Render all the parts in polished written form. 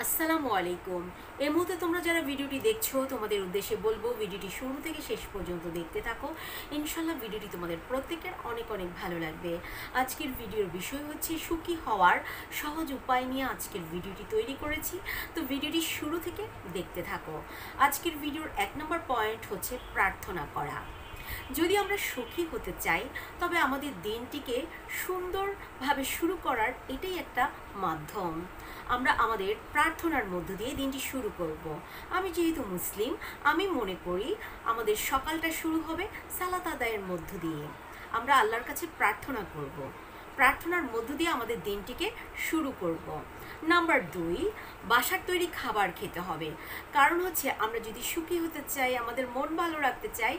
আসসালামু আলাইকুম। এই মুহূর্তে তোমরা যারা ভিডিওটি দেখছো তোমাদের উদ্দেশ্যে বলবো ভিডিওটি শুরু থেকে শেষ পর্যন্ত দেখতে থাকো। ইনশাল্লাহ ভিডিওটি তোমাদের প্রত্যেকের অনেক অনেক ভালো লাগবে। আজকের ভিডিওর বিষয় হচ্ছে সুখী হওয়ার সহজ উপায় নিয়ে আজকের ভিডিওটি তৈরি করেছি। তো ভিডিওটি শুরু থেকে দেখতে থাকো। আজকের ভিডিওর 1 নম্বর পয়েন্ট হচ্ছে প্রার্থনা করা। যদি আমরা সুখী হতে চাই তবে আমাদের দিনটিকে সুন্দরভাবে শুরু করার এটাই একটা মাধ্যম। আমরা আমাদের প্রার্থনার মধ্য দিয়ে দিনটি শুরু করব। আমি যেহেতু মুসলিম, আমি মনে করি আমাদের সকালটা শুরু হবে সালাত আদায়ের মধ্য দিয়ে। আমরা আল্লাহর কাছে প্রার্থনা করব, প্রার্থনার মধ্য দিয়ে আমাদের দিনটিকে শুরু করব। নাম্বার 2, বাসার তৈরি খাবার খেতে হবে। কারণ হচ্ছে আমরা যদি সুখী হতে চাই, আমাদের মন ভালো রাখতে চাই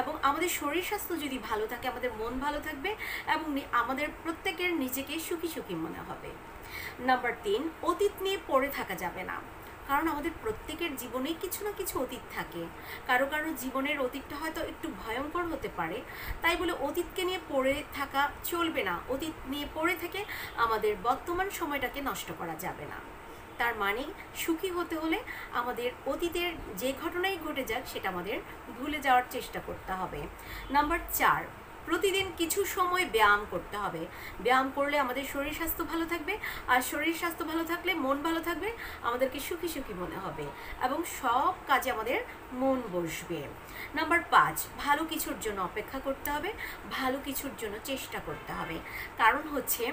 এবং আমাদের শরীর স্বাস্থ্য যদি ভালো থাকে, আমাদের মন ভালো থাকবে এবং আমাদের প্রত্যেকের নিজেকে সুখী সুখী মনে হবে। নাম্বার 3, অতীত নিয়ে পড়ে থাকা যাবে না। কারণ আমাদের প্রত্যেকের জীবনে কিছু না কিছু অতীত থাকে। কারো কারো জীবনের অতীতটা হয়তো একটু ভয়ঙ্কর হতে পারে, তাই বলে অতীতকে নিয়ে পড়ে থাকা চলবে না। অতীত নিয়ে পড়ে থেকে আমাদের বর্তমান সময়টাকে নষ্ট করা যাবে না। তার মানে সুখী হতে হলে আমাদের অতীতের যে ঘটনাই ঘটে যাক সেটা আমাদের ভুলে যাওয়ার চেষ্টা করতে হবে। নাম্বার 4, প্রতিদিন কিছু সময় ব্যায়াম করতে হবে। ব্যায়াম করলে আমাদের শরীর স্বাস্থ্য ভালো থাকবে, আর শরীর স্বাস্থ্য ভালো থাকলে মন ভালো থাকবে, আমাদেরকে সুখী সুখী মনে হবে এবং সব কাজে আমাদের মন বসবে। নাম্বার 5, ভালো কিছুর জন্য অপেক্ষা করতে হবে, ভালো কিছুর জন্য চেষ্টা করতে হবে। কারণ হচ্ছে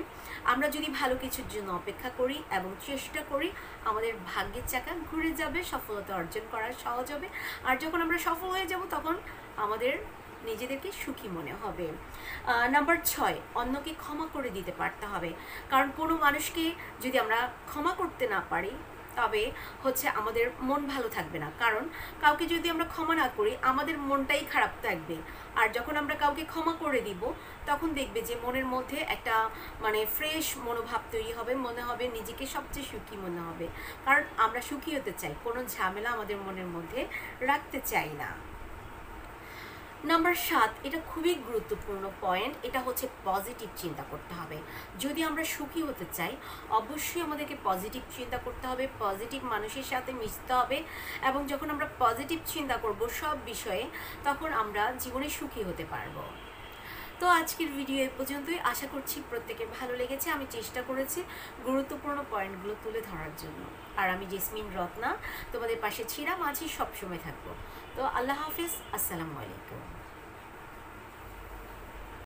আমরা যদি ভালো কিছুর জন্য অপেক্ষা করি এবং চেষ্টা করি, আমাদের ভাগ্যের চাকা ঘুরে যাবে, সফলতা অর্জন করা সহজ হবে। আর যখন আমরা সফল হয়ে যাব তখন আমাদের নিজেদেরকে সুখী মনে হবে। নাম্বার 6, অন্যকে ক্ষমা করে দিতে পারতে হবে। কারণ কোনো মানুষকে যদি আমরা ক্ষমা করতে না পারি তবে হচ্ছে আমাদের মন ভালো থাকবে না। কারণ কাউকে যদি আমরা ক্ষমা না করি আমাদের মনটাই খারাপ থাকবে। আর যখন আমরা কাউকে ক্ষমা করে দিব তখন দেখবে যে মনের মধ্যে একটা ফ্রেশ মনোভাব তৈরি হবে, মনে হবে নিজেকে সবচেয়ে সুখী মনে হবে। কারণ আমরা সুখী হতে চাই, কোনো ঝামেলা আমাদের মনের মধ্যে রাখতে চাই না। নাম্বার 7, এটা খুবই গুরুত্বপূর্ণ পয়েন্ট, এটা হচ্ছে পজিটিভ চিন্তা করতে হবে। যদি আমরা সুখী হতে চাই অবশ্যই আমাদেরকে পজিটিভ চিন্তা করতে হবে, পজিটিভ মানুষের সাথে মিশতে হবে এবং যখন আমরা পজিটিভ চিন্তা করব সব বিষয়ে তখন আমরা জীবনে সুখী হতে পারবো। তো আজকের ভিডিও এ পর্যন্তই। আশা করছি প্রত্যেকের ভালো লেগেছে। আমি চেষ্টা করেছি গুরুত্বপূর্ণ পয়েন্টগুলো তুলে ধরার জন্য। আর আমি জেসমিন রত্না তোমাদের পাশে ছিলাম, আছি, সবসময় থাকবো। তো আল্লাহ হাফিজ, আসসালামু আলাইকুম।